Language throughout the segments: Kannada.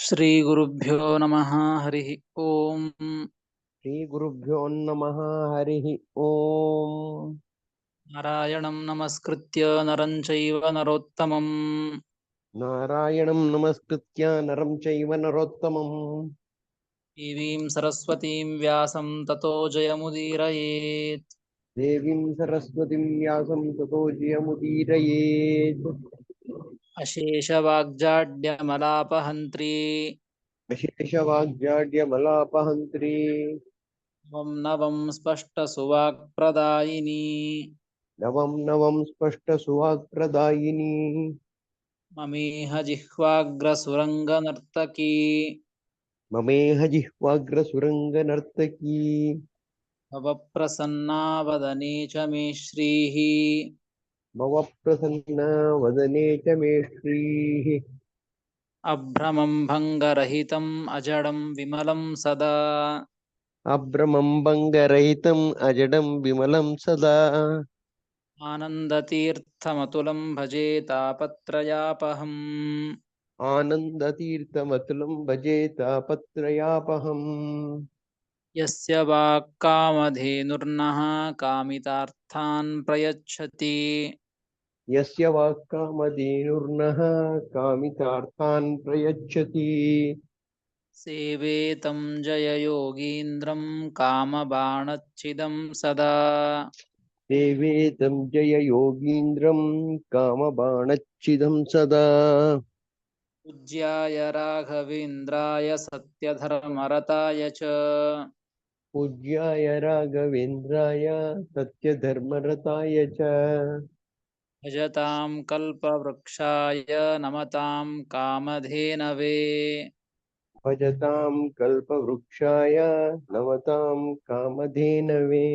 श्रीगुरुभ्यो नमः हरिः ओम्। श्रीगुरुभ्यो नमः हरिः ओम्। नारायणं नमस्कृत्य नरं चैव नरोत्तमम् नारायणं नमस्कृत्य नरं चैव नरोत्तमम् देवीं सरस्वतीं व्यासं ततो जयमुदीरयेत्। देवीं सरस्वतीं व्यासं ततो जयमुदीरयेत्। अशेषवाग्जाड्यमलापहन्त्री अशेषवाग्जाड्यमलापहन्त्री नवं नवं स्पष्टसुवाक्प्रदायिनी नवं नवं स्पष्टसुवाक्प्रदायिनी ममेह जिह्वाग्रसुरङ्गनर्तकी ममेह जिह्वाग्रसुरङ्गनर्तकी भवप्रसन्ना वदने च मे श्रीः। भवप्रसन्ना वदने च मे श्रीः। अभ्रमं भङ्गरहितम् अजडं विमलं सदा अभ्रमं भङ्गरहितम् अजडं विमलं सदा आनन्दतीर्थमतुलं भजे तापत्रयापहम्। आनन्दतीर्थमतुलं भजे तापत्रयापहम्। यस्य वाक्कामधेनुर्नः कामितार्थान् प्रयच्छति यस्य वाक्कामधेनुर्नः कामितार्थान् प्रयच्छति सेवेतं जययोगीन्द्रं कामबाणच्छिदं सदा। देवेदं जय योगीन्द्रं कामबाणच्छिदं सदा पूज्याय राघवेन्द्राय सत्यधर्मरताय च पूज्याय राघवेन्द्राय सत्यधर्मरताय च भजतां कल्पवृक्षाय नमतां कामधेनवे भजतां कल्पवृक्षाय नमतां कामधेनवे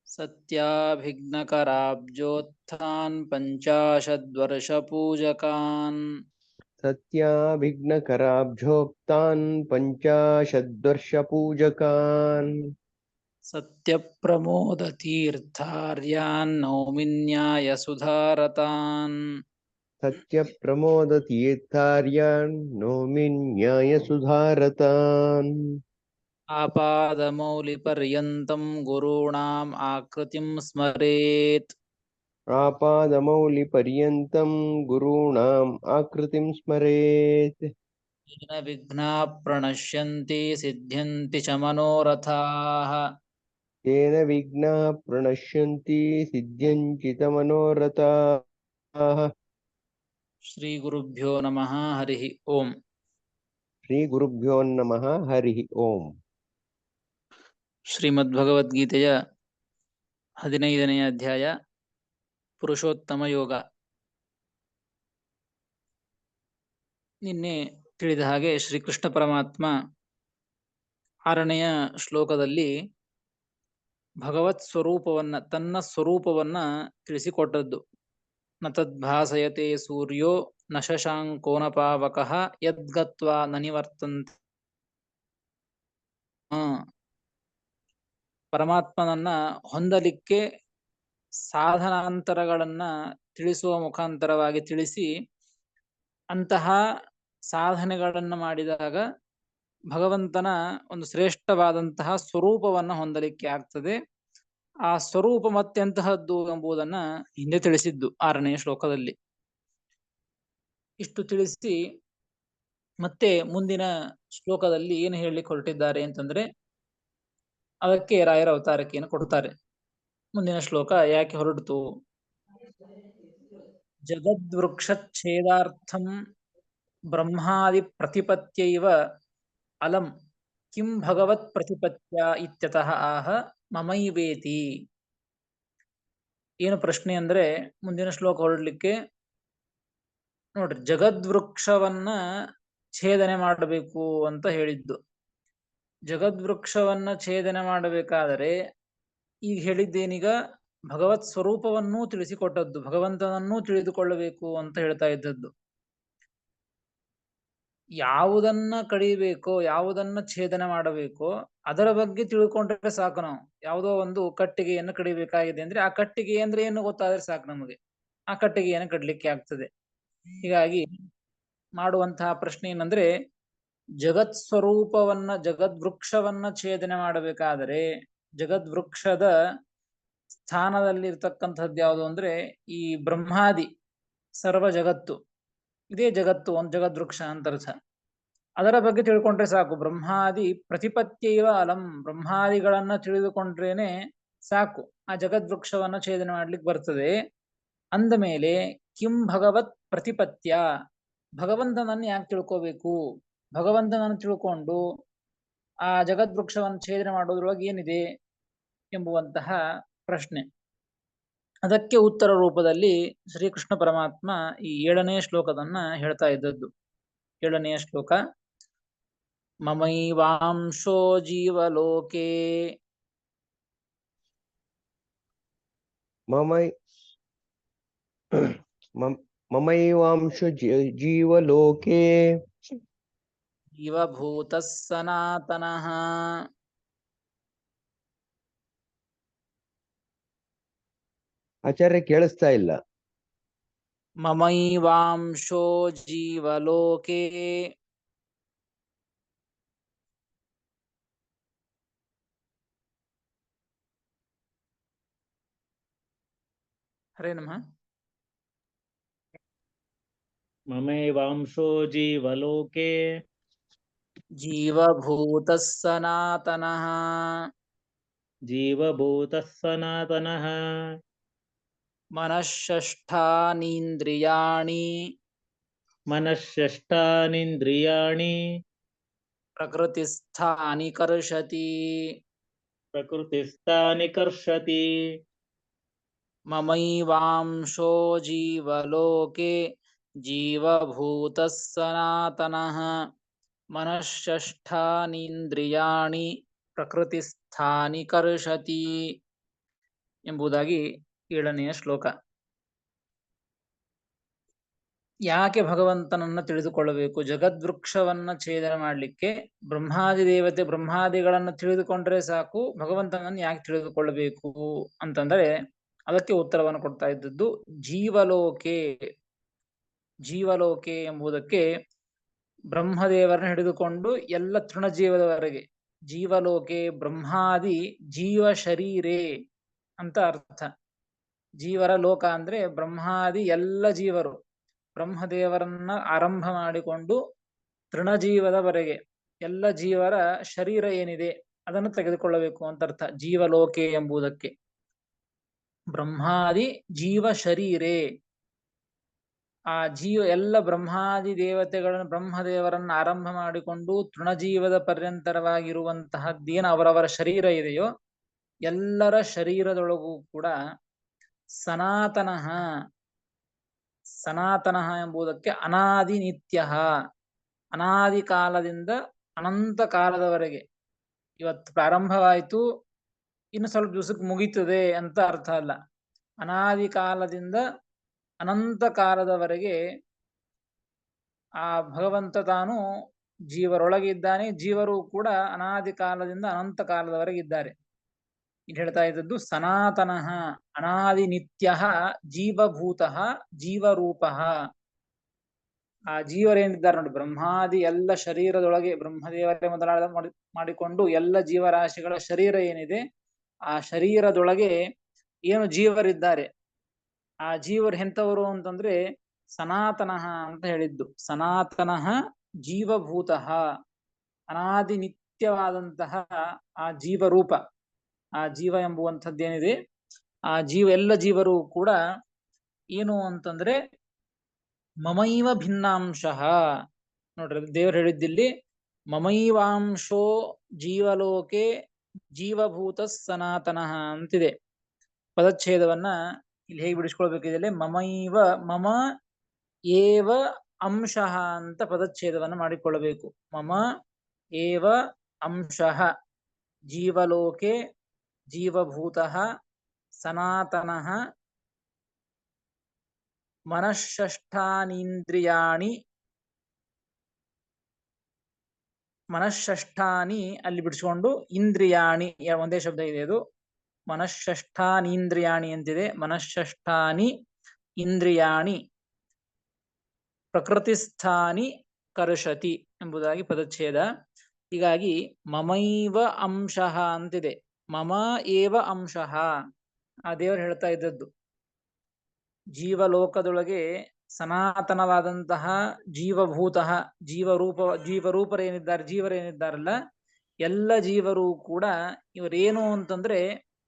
सत्याभिघ्नकराब्जोत्थान् पञ्चाशद्वर्षपूजकान् सत्याभिघ्नकराब्जोक्तान् पञ्चाशद्वर्षपूजकान् सत्यप्रमोदतीर्थार्यान् नौमिन्यायसुधारतान् सत्यप्रमोदतीर्थार्यान् नौमि न्यायसुधारतान् आपादमौलिपर्यन्तं गुरूणाम् आकृतिं स्मरेत् आपादमौलिपर्यन्तं गुरूणाम् आकृतिं स्मरेत् येन विघ्नाः प्रणश्यन्ति सिद्ध्यन्ति च मनोरथाः। तेन विघ्नाः प्रणश्यन्ति सिद्ध्यञ्चितमनोरथाः। श्रीगुरुभ्यो नमः हरिः ओम्। श्रीगुरुभ्यो नमः हरिः ओम्। ಶ್ರೀಮದ್ಭಗವದ್ಗೀತೆಯ 15ನೇ ಅಧ್ಯಾಯ ಪುರುಷೋತ್ತಮ ಯೋಗ. ನಿನ್ನೆ ತಿಳಿದ ಹಾಗೆ ಶ್ರೀಕೃಷ್ಣ ಪರಮಾತ್ಮ 6ನೆಯ ಶ್ಲೋಕದಲ್ಲಿ ಭಗವತ್ ಸ್ವರೂಪವನ್ನ ತನ್ನ ಸ್ವರೂಪವನ್ನ ತಿಳಿಸಿಕೊಟ್ಟದ್ದು. ನ ತದ್ಭಾಸಯತೆ ಸೂರ್ಯೋ ನ ಶಶಾಂಕೋ ನ ಪಾವಕಃ ಯದ್ಗತ್ವಾ ನ ನಿವರ್ತಂತೆ. ಪರಮಾತ್ಮನನ್ನ ಹೊಂದಲಿಕ್ಕೆ ಸಾಧನಾಂತರಗಳನ್ನ ತಿಳಿಸುವ ಮುಖಾಂತರವಾಗಿ ತಿಳಿಸಿ, ಅಂತಹ ಸಾಧನೆಗಳನ್ನು ಮಾಡಿದಾಗ ಭಗವಂತನ ಒಂದು ಶ್ರೇಷ್ಠವಾದಂತಹ ಸ್ವರೂಪವನ್ನು ಹೊಂದಲಿಕ್ಕೆ ಆಗ್ತದೆ. ಆ ಸ್ವರೂಪ ಮತ್ತೆಂತಹದ್ದು ಎಂಬುದನ್ನ ಹಿಂದೆ ತಿಳಿಸಿದ್ದು 6ನೇ ಶ್ಲೋಕದಲ್ಲಿ. ಇಷ್ಟು ತಿಳಿಸಿ ಮತ್ತೆ ಮುಂದಿನ ಶ್ಲೋಕದಲ್ಲಿ ಏನು ಹೇಳಲಿಕ್ಕೆ ಹೊರಟಿದ್ದಾರೆ ಅಂತಂದ್ರೆ, ಅದಕ್ಕೆ ರಾಯರ ಅವತಾರಕೆಯನ್ನು ಕೊಡ್ತಾರೆ. ಮುಂದಿನ ಶ್ಲೋಕ ಯಾಕೆ ಹೊರಟಿತು? ಜಗದ್ವೃಕ್ಷಚ್ಛೇದಾರ್ಥಂ ಬ್ರಹ್ಮಾದಿ ಪ್ರತಿಪತ್ಯೈವ ಅಲಂ ಕಿಂ ಭಗವತ್ ಪ್ರತಿಪತ್ಯ ಇತ್ಯತಃ ಆಹ ಮಮೈವೇತಿ. ಏನು ಪ್ರಶ್ನೆ ಅಂದ್ರೆ, ಮುಂದಿನ ಶ್ಲೋಕ ಹೊರಡ್ಲಿಕ್ಕೆ ನೋಡ್ರಿ, ಜಗದ್ವೃಕ್ಷವನ್ನ ಛೇದನೆ ಮಾಡಬೇಕು ಅಂತ ಹೇಳಿದ್ದು. ಜಗದ್ವೃಕ್ಷವನ್ನ ಛೇದನೆ ಮಾಡಬೇಕಾದರೆ ಈಗ ಹೇಳಿದ್ದೇನೀಗ ಭಗವತ್ ಸ್ವರೂಪವನ್ನೂ ತಿಳಿಸಿಕೊಟ್ಟದ್ದು, ಭಗವಂತನನ್ನೂ ತಿಳಿದುಕೊಳ್ಳಬೇಕು ಅಂತ ಹೇಳ್ತಾ ಇದ್ದದ್ದು. ಯಾವುದನ್ನ ಕಡಿಬೇಕೋ, ಯಾವುದನ್ನ ಛೇದನೆ ಮಾಡಬೇಕೋ ಅದರ ಬಗ್ಗೆ ತಿಳ್ಕೊಂಡ್ರೆ ಸಾಕು. ನಾವು ಯಾವುದೋ ಒಂದು ಕಟ್ಟಿಗೆಯನ್ನು ಕಡಿಬೇಕಾಗಿದೆ ಅಂದ್ರೆ ಆ ಕಟ್ಟಿಗೆ ಅಂದ್ರೆ ಏನು ಗೊತ್ತಾದ್ರೆ ಸಾಕು ನಮಗೆ, ಆ ಕಟ್ಟಿಗೆಯನ್ನು ಕಡ್ಲಿಕ್ಕೆ ಆಗ್ತದೆ. ಹೀಗಾಗಿ ಮಾಡುವಂತಹ ಪ್ರಶ್ನೆ ಏನಂದ್ರೆ, ಜಗತ್ ಸ್ವರೂಪವನ್ನ ಜಗದ್ವೃಕ್ಷವನ್ನ ಛೇದನೆ ಮಾಡಬೇಕಾದರೆ ಜಗದ್ವೃಕ್ಷದ ಸ್ಥಾನದಲ್ಲಿ ಇರ್ತಕ್ಕಂಥದ್ದು ಯಾವುದು ಅಂದ್ರೆ ಈ ಬ್ರಹ್ಮಾದಿ ಸರ್ವ ಜಗತ್ತು, ಇದೇ ಜಗತ್ತು, ಒಂದು ಜಗದ್ವೃಕ್ಷ ಅಂತ ಅರ್ಥ. ಅದರ ಬಗ್ಗೆ ತಿಳ್ಕೊಂಡ್ರೆ ಸಾಕು. ಬ್ರಹ್ಮಾದಿ ಪ್ರತಿಪತ್ಯೈವ ಅಲಂ, ಬ್ರಹ್ಮಾದಿಗಳನ್ನ ತಿಳಿದುಕೊಂಡ್ರೇನೆ ಸಾಕು, ಆ ಜಗದ್ವೃಕ್ಷವನ್ನ ಛೇದನೆ ಮಾಡ್ಲಿಕ್ಕೆ ಬರ್ತದೆ. ಅಂದ ಮೇಲೆ ಕಿಂ ಭಗವತ್ ಪ್ರತಿಪತ್ಯ, ಭಗವಂತನನ್ನು ಯಾಕೆ ತಿಳ್ಕೋಬೇಕು, ಭಗವಂತನನ್ನು ತಿಳ್ಕೊಂಡು ಆ ಜಗದ್ವೃಕ್ಷವನ್ನು ಛೇದನೆ ಮಾಡೋದ್ರೊಳಗೆ ಏನಿದೆ ಎಂಬುವಂತಹ ಪ್ರಶ್ನೆ. ಅದಕ್ಕೆ ಉತ್ತರ ರೂಪದಲ್ಲಿ ಶ್ರೀಕೃಷ್ಣ ಪರಮಾತ್ಮ ಈ 7ನೇ ಶ್ಲೋಕದನ್ನ ಹೇಳ್ತಾ ಇದ್ದದ್ದು. 7ನೆಯ ಶ್ಲೋಕ, ಮಮೈವಾಂಶೋ ಜೀವಲೋಕೆ ಮಮೈವಾಂಶ ಜೀವಲೋಕೆ ಜೀವಭೂತಃ ಸನಾತನಃ. ಆಚಾರ್ಯ ಕೇಳಿಸ್ತಾ ಇಲ್ಲ. ಮಮೈವಾಂಶೋ ಜೀವಲೋಕೆ, ಹರೇ ನಮಃ. ಮಮೈವಾಂಶೋ ಜೀವಲೋಕೆ ಜೀವಭೂತಃ ಸನಾತನಃ. ಜೀವಭೂತಃ ಸನಾತನಃ. ಮನಃಷಷ್ಠಾನೀಂದ್ರಿಯಾಣಿ ಮನಃಷಷ್ಠಾನೀಂದ್ರಿಯಾಣಿ ಪ್ರಕೃತಿಸ್ಥಾನಿ ಕರ್ಷತಿ. ಪ್ರಕೃತಿಸ್ಥಾನಿ ಕರ್ಷತಿ. ಮಮೈವಾಂಶೋ ಜೀವಲೋಕೆ ಜೀವಭೂತಃ ಸನಾತನಃ ಮನಃಷಷ್ಠಾನೀಂದ್ರಿಯಾಣಿ ಪ್ರಕೃತಿಸ್ಥಾನಿ ಕರ್ಷತಿ ಎಂಬುದಾಗಿ 7ನೆಯ ಶ್ಲೋಕ. ಯಾಕೆ ಭಗವಂತನನ್ನ ತಿಳಿದುಕೊಳ್ಳಬೇಕು? ಜಗದ್ವೃಕ್ಷವನ್ನ ಛೇದನ ಮಾಡಲಿಕ್ಕೆ ಬ್ರಹ್ಮಾದಿ ದೇವತೆ ಬ್ರಹ್ಮಾದಿಗಳನ್ನ ತಿಳಿದುಕೊಂಡ್ರೆ ಸಾಕು, ಭಗವಂತನನ್ನು ಯಾಕೆ ತಿಳಿದುಕೊಳ್ಳಬೇಕು ಅಂತಂದ್ರೆ ಅದಕ್ಕೆ ಉತ್ತರವನ್ನು ಕೊಡ್ತಾ ಇದ್ದದ್ದು ಜೀವಲೋಕೆ. ಜೀವಲೋಕೆ ಎಂಬುದಕ್ಕೆ ಬ್ರಹ್ಮದೇವರನ್ನ ಹಿಡಿದುಕೊಂಡು ಎಲ್ಲ ತೃಣಜೀವದವರೆಗೆ ಜೀವಲೋಕೆ ಬ್ರಹ್ಮಾದಿ ಜೀವ ಶರೀರೇ ಅಂತ ಅರ್ಥ. ಜೀವರ ಲೋಕ ಅಂದ್ರೆ ಬ್ರಹ್ಮಾದಿ ಎಲ್ಲ ಜೀವರು, ಬ್ರಹ್ಮದೇವರನ್ನ ಆರಂಭ ಮಾಡಿಕೊಂಡು ತೃಣಜೀವದವರೆಗೆ ಎಲ್ಲ ಜೀವರ ಶರೀರ ಏನಿದೆ ಅದನ್ನು ತೆಗೆದುಕೊಳ್ಳಬೇಕು ಅಂತ ಅರ್ಥ ಜೀವಲೋಕೆ ಎಂಬುದಕ್ಕೆ. ಬ್ರಹ್ಮಾದಿ ಜೀವ ಶರೀರೇ, ಆ ಎಲ್ಲ ಬ್ರಹ್ಮಾದಿ ದೇವತೆಗಳನ್ನು ಬ್ರಹ್ಮದೇವರನ್ನು ಆರಂಭ ಮಾಡಿಕೊಂಡು ತೃಣಜೀವದ ಪರ್ಯಂತರವಾಗಿರುವಂತಹದ್ದೇನು ಅವರವರ ಶರೀರ ಇದೆಯೋ ಎಲ್ಲರ ಶರೀರದೊಳಗೂ ಕೂಡ ಸನಾತನಃ, ಸನಾತನಃ ಎಂಬುದಕ್ಕೆ ಅನಾದಿ ನಿತ್ಯ, ಅನಾದಿ ಕಾಲದಿಂದ ಅನಂತ ಕಾಲದವರೆಗೆ. ಇವತ್ತು ಪ್ರಾರಂಭವಾಯಿತು ಇನ್ನು ಸ್ವಲ್ಪ ದಿವಸಕ್ಕೆ ಮುಗೀತದೆ ಅಂತ ಅರ್ಥ ಅಲ್ಲ. ಅನಾದಿ ಕಾಲದಿಂದ ಅನಂತ ಕಾಲದವರೆಗೆ ಆ ಭಗವಂತ ತಾನು ಜೀವರೊಳಗೆ ಇದ್ದಾನೆ, ಜೀವರು ಕೂಡ ಅನಾದಿ ಕಾಲದಿಂದ ಅನಂತ ಕಾಲದವರೆಗೆ ಇದ್ದಾರೆ. ಇಲ್ಲಿ ಹೇಳ್ತಾ ಇದ್ದದ್ದು ಸನಾತನಃ ಅನಾದಿ ನಿತ್ಯ ಜೀವಭೂತಃ ಜೀವರೂಪಃ. ಆ ಜೀವರೇನಿದ್ದಾರೆ ನೋಡಿ, ಬ್ರಹ್ಮಾದಿ ಎಲ್ಲ ಶರೀರದೊಳಗೆ ಬ್ರಹ್ಮದೇವರೇ ಮೊದಲಾದ ಮಾಡಿಕೊಂಡು ಎಲ್ಲ ಜೀವರಾಶಿಗಳ ಶರೀರ ಏನಿದೆ ಆ ಶರೀರದೊಳಗೆ ಏನು ಜೀವರಿದ್ದಾರೆ, ಆ ಜೀವರು ಎಂಥವರು ಅಂತಂದ್ರೆ ಸನಾತನಃ ಅಂತ ಹೇಳಿದ್ದು. ಸನಾತನಃ ಜೀವಭೂತಃ, ಅನಾದಿ ನಿತ್ಯವಾದಂತಹ ಆ ಜೀವರೂಪ, ಆ ಜೀವ ಎಂಬುವಂಥದ್ದೇನಿದೆ ಆ ಎಲ್ಲ ಜೀವರು ಕೂಡ ಏನು ಅಂತಂದ್ರೆ ಮಮೈವ ಭಿನ್ನಾಂಶಃ. ನೋಡ್ರಿ ದೇವರು ಹೇಳಿದ್ದಿಲ್ಲಿ ಮಮೈವಾಂಶೋ ಜೀವಲೋಕೆ ಜೀವಭೂತ ಸನಾತನಃ ಅಂತಿದೆ. ಪದಚ್ಛೇದವನ್ನ ಇಲ್ಲಿ ಹೇಗೆ ಬಿಡಿಸ್ಕೊಳ್ಬೇಕಿದೆ, ಮಮೈವ ಮಮ ಏವ ಅಂಶಃ ಅಂತ ಪದಚ್ಛೇದವನ್ನ ಮಾಡಿಕೊಳ್ಳಬೇಕು. ಮಮ ಏವ ಅಂಶಃ ಜೀವಲೋಕೆ ಜೀವಭೂತಃ ಸನಾತನಃ ಮನಃಷಷ್ಠಾನೀಂದ್ರಿಯಾಣಿ. ಮನಃಷಷ್ಠಾನಿ ಅಲ್ಲಿ ಬಿಡಿಸ್ಕೊಂಡು ಇಂದ್ರಿಯಾಣಿ ಒಂದೇ ಶಬ್ದ ಇದೆ, ಅದು ಮನಃಷಷ್ಠಾನೀಂದ್ರಿಯಾಣಿ ಅಂತಿದೆ. ಮನಃಷಷ್ಠಾನಿ ಇಂದ್ರಿಯಾಣಿ ಪ್ರಕೃತಿಸ್ಥಾನಿ ಕರ್ಷತಿ ಎಂಬುದಾಗಿ ಪದಚ್ಛೇದ. ಹೀಗಾಗಿ ಮಮೈವ ಅಂಶಃ ಅಂತಿದೆ. ಮಮ ಏವ ಅಂಶಃ ಆ ದೇವರು ಹೇಳ್ತಾ ಇದ್ದದ್ದು. ಜೀವಲೋಕದೊಳಗೆ ಸನಾತನವಾದಂತಹ ಜೀವಭೂತ ಜೀವರೇನಿದ್ದಾರಲ್ಲ ಎಲ್ಲ ಜೀವರು ಕೂಡ ಇವರೇನು ಅಂತಂದ್ರೆ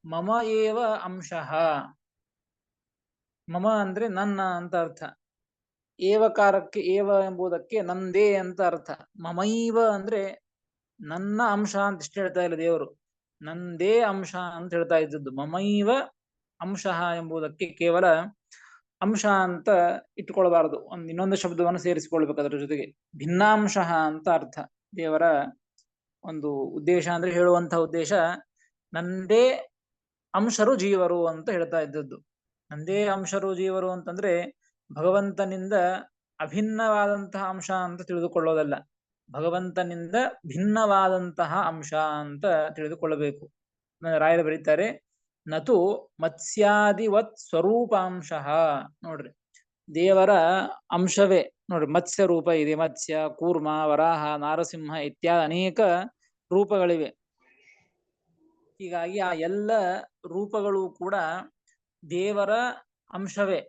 ಮಮ ಏವ ಅಂಶಃ. ಮಮ ಅಂದ್ರೆ ನನ್ನ ಅಂತ ಅರ್ಥ. ಏವಕಾರಕ್ಕೆ ಏವ ಎಂಬುದಕ್ಕೆ ನಂದೇ ಅಂತ ಅರ್ಥ. ಮಮೈವ ಅಂದ್ರೆ ನನ್ನ ಅಂಶ ಅಂತ ಇಷ್ಟ ಹೇಳ್ತಾ ಇಲ್ಲ ದೇವರು, ನಂದೇ ಅಂಶ ಅಂತ ಹೇಳ್ತಾ ಇದ್ದದ್ದು. ಮಮೈವ ಅಂಶಃ ಎಂಬುದಕ್ಕೆ ಕೇವಲ ಅಂಶ ಅಂತ ಇಟ್ಟುಕೊಳ್ಬಾರದು, ಇನ್ನೊಂದು ಶಬ್ದವನ್ನು ಸೇರಿಸಿಕೊಳ್ಬೇಕು ಅದರ ಜೊತೆಗೆ. ಭಿನ್ನಾಂಶ ಅಂತ ಅರ್ಥ. ದೇವರ ಒಂದು ಉದ್ದೇಶ ಅಂದ್ರೆ, ಹೇಳುವಂತಹ ಉದ್ದೇಶ ನಂದೇ ಅಂಶರು ಜೀವರು ಅಂತ ಹೇಳ್ತಾ ಇದ್ದದ್ದು. ನಂದೇ ಅಂಶರು ಜೀವರು ಅಂತಂದ್ರೆ ಭಗವಂತನಿಂದ ಅಭಿನ್ನವಾದಂತಹ ಅಂಶ ಅಂತ ತಿಳಿದುಕೊಳ್ಳೋದಲ್ಲ, ಭಗವಂತನಿಂದ ಭಿನ್ನವಾದಂತಹ ಅಂಶ ಅಂತ ತಿಳಿದುಕೊಳ್ಳಬೇಕು. ರಾಯರು ಬರೀತಾರೆ, ನತು ಮತ್ಸ್ಯಾದಿವತ್ ಸ್ವರೂಪಾಂಶ. ನೋಡ್ರಿ, ದೇವರ ಅಂಶವೇ ನೋಡ್ರಿ, ಮತ್ಸ್ಯ ರೂಪ ಇದೆ, ಮತ್ಸ್ಯ, ಕೂರ್ಮ, ವರಾಹ, ನಾರಸಿಂಹ ಇತ್ಯಾದಿ ಅನೇಕ ರೂಪಗಳಿವೆ. ಹೀಗಾಗಿ ಆ ಎಲ್ಲ ರೂಪಗಳು ಕೂಡ ದೇವರ ಅಂಶವೇ.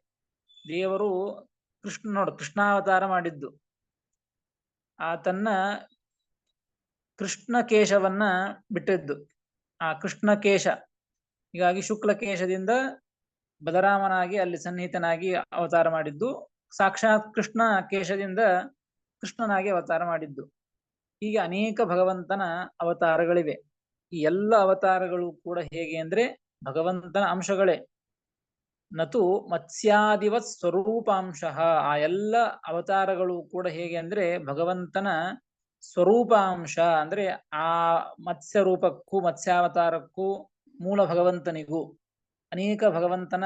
ದೇವರು ಕೃಷ್ಣಾವತಾರ ಮಾಡಿದ್ದು, ಆತನ್ನ ಕೃಷ್ಣ ಕೇಶವನ್ನ ಬಿಟ್ಟಿದ್ದು, ಆ ಕೃಷ್ಣ ಕೇಶ. ಹೀಗಾಗಿ ಶುಕ್ಲ ಕೇಶದಿಂದ ಬಲರಾಮನಾಗಿ ಅಲ್ಲಿ ಸನ್ನಿಹಿತನಾಗಿ ಅವತಾರ ಮಾಡಿದ್ದು, ಸಾಕ್ಷಾತ್ ಕೃಷ್ಣ ಕೇಶದಿಂದ ಕೃಷ್ಣನಾಗಿ ಅವತಾರ ಮಾಡಿದ್ದು. ಹೀಗೆ ಅನೇಕ ಭಗವಂತನ ಅವತಾರಗಳಿವೆ. ಈ ಎಲ್ಲ ಅವತಾರಗಳು ಕೂಡ ಹೇಗೆ ಅಂದ್ರೆ ಭಗವಂತನ ಅಂಶಗಳೇ. ನತು ಮತ್ಸ್ಯಾದಿವತ್ ಸ್ವರೂಪಾಂಶ. ಆ ಎಲ್ಲ ಅವತಾರಗಳು ಕೂಡ ಹೇಗೆ ಅಂದ್ರೆ ಭಗವಂತನ ಸ್ವರೂಪಾಂಶ. ಅಂದ್ರೆ ಆ ಮತ್ಸ್ಯ ರೂಪಕ್ಕೂ ಮತ್ಸ್ಯಾವತಾರಕ್ಕೂ ಮೂಲ ಭಗವಂತನಿಗೂ, ಅನೇಕ ಭಗವಂತನ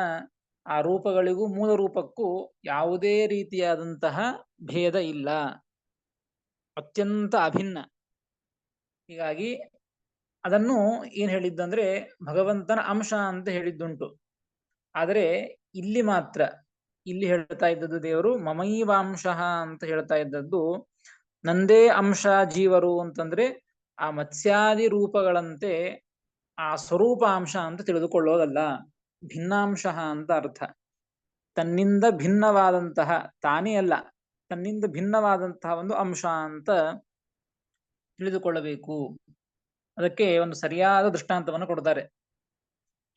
ಆ ರೂಪಗಳಿಗೂ ಮೂಲ ರೂಪಕ್ಕೂ ಯಾವುದೇ ರೀತಿಯಾದಂತಹ ಭೇದ ಇಲ್ಲ, ಅತ್ಯಂತ ಅಭಿನ್ನ. ಹೀಗಾಗಿ ಅದನ್ನು ಏನ್ ಹೇಳಿದ್ದಂದ್ರೆ ಭಗವಂತನ ಅಂಶ ಅಂತ ಹೇಳಿದ್ದುಂಟು. ಆದರೆ ಇಲ್ಲಿ ಮಾತ್ರ, ಇಲ್ಲಿ ಹೇಳ್ತಾ ಇದ್ದದ್ದು ದೇವರು ಮಮೈವಾಂಶ ಅಂತ ಹೇಳ್ತಾ ಇದ್ದದ್ದು ನಂದೇ ಅಂಶ ಜೀವರು ಅಂತಂದ್ರೆ ಆ ಮತ್ಸ್ಯಾದಿ ರೂಪಗಳಂತೆ ಆ ಸ್ವರೂಪಾಂಶ ಅಂತ ತಿಳಿದುಕೊಳ್ಳೋದಲ್ಲ, ಭಿನ್ನಾಂಶ ಅಂತ ಅರ್ಥ. ತನ್ನಿಂದ ಭಿನ್ನವಾದಂತಹ, ತಾನೇ ಅಲ್ಲ, ತನ್ನಿಂದ ಭಿನ್ನವಾದಂತಹ ಒಂದು ಅಂಶ ಅಂತ ತಿಳಿದುಕೊಳ್ಳಬೇಕು. ಅದಕ್ಕೆ ಒಂದು ಸರಿಯಾದ ದೃಷ್ಟಾಂತವನ್ನು ಕೊಡ್ತಾರೆ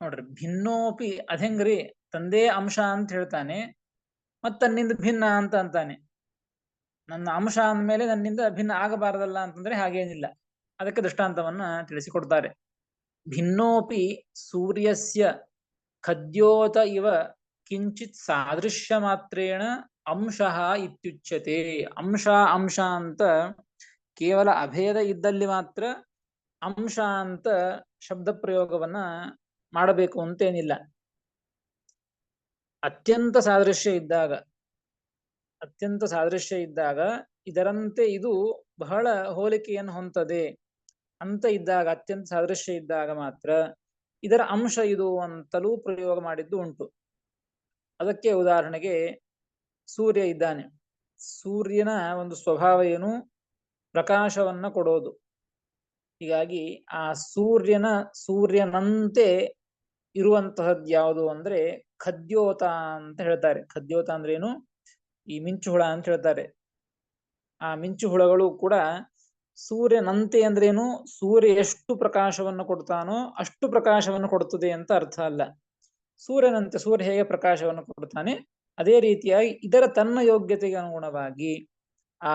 ನೋಡ್ರಿ. ಭಿನ್ನೋಪಿ ಅಧೆಂಗ್ರಿ, ತಂದೆ ಅಂಶ ಅಂತ ಹೇಳ್ತಾನೆ, ಮತ್ ತನ್ನಿಂದ ಭಿನ್ನ ಅಂತ ಅಂತಾನೆ. ನನ್ನ ಅಂಶ ಅಂದಮೇಲೆ ನನ್ನಿಂದ ಭಿನ್ನ ಆಗಬಾರದಲ್ಲ ಅಂತಂದ್ರೆ ಹಾಗೇನಿಲ್ಲ. ಅದಕ್ಕೆ ದೃಷ್ಟಾಂತವನ್ನ ತಿಳಿಸಿಕೊಡ್ತಾರೆ. ಭಿನ್ನೋಪಿ ಸೂರ್ಯಸ್ಯ ಖದ್ಯೋತ ಇವ ಕಿಂಚಿತ್ ಸಾದೃಶ್ಯ ಮಾತ್ರೇಣ ಅಂಶಃ ಇತ್ಯುಚ್ಯತೆ. ಅಂಶ ಅಂಶ ಅಂತ ಕೇವಲ ಅಭೇದ ಇದ್ದಲ್ಲಿ ಮಾತ್ರ ಅಂಶ ಅಂತ ಶಬ್ದ ಪ್ರಯೋಗವನ್ನ ಮಾಡಬೇಕು ಅಂತೇನಿಲ್ಲ. ಅತ್ಯಂತ ಸಾದೃಶ್ಯ ಇದ್ದಾಗ ಇದರಂತೆ ಇದು ಬಹಳ ಹೋಲಿಕೆಯನ್ನು ಹೊಂದದೆ ಅಂತ ಇದ್ದಾಗ, ಅತ್ಯಂತ ಸಾದೃಶ್ಯ ಇದ್ದಾಗ ಮಾತ್ರ ಇದರ ಅಂಶ ಇದು ಅಂತಲೂ ಪ್ರಯೋಗ ಮಾಡಿದ್ದು ಉಂಟು. ಅದಕ್ಕೆ ಉದಾಹರಣೆಗೆ ಸೂರ್ಯ ಇದ್ದಾನೆ. ಸೂರ್ಯನ ಒಂದು ಸ್ವಭಾವ ಏನು? ಪ್ರಕಾಶವನ್ನ ಕೊಡೋದು. ಹೀಗಾಗಿ ಆ ಸೂರ್ಯನಂತೆ ಇರುವಂತಹದ್ದು ಯಾವುದು ಅಂದ್ರೆ ಖದ್ಯೋತ ಅಂತ ಹೇಳ್ತಾರೆ. ಖದ್ಯೋತ ಅಂದ್ರೆ ಏನು? ಈ ಮಿಂಚು ಹುಳ ಅಂತ ಹೇಳ್ತಾರೆ. ಆ ಮಿಂಚು ಹುಳಗಳು ಕೂಡ ಸೂರ್ಯನಂತೆ ಅಂದ್ರೇನು? ಸೂರ್ಯ ಎಷ್ಟು ಪ್ರಕಾಶವನ್ನು ಕೊಡ್ತಾನೋ ಅಷ್ಟು ಪ್ರಕಾಶವನ್ನು ಕೊಡುತ್ತದೆ ಅಂತ ಅರ್ಥ ಅಲ್ಲ. ಸೂರ್ಯನಂತೆ, ಸೂರ್ಯ ಹೇಗೆ ಪ್ರಕಾಶವನ್ನು ಕೊಡ್ತಾನೆ ಅದೇ ರೀತಿಯಾಗಿ ಇದರ ತನ್ನ ಯೋಗ್ಯತೆಗೆ ಅನುಗುಣವಾಗಿ ಆ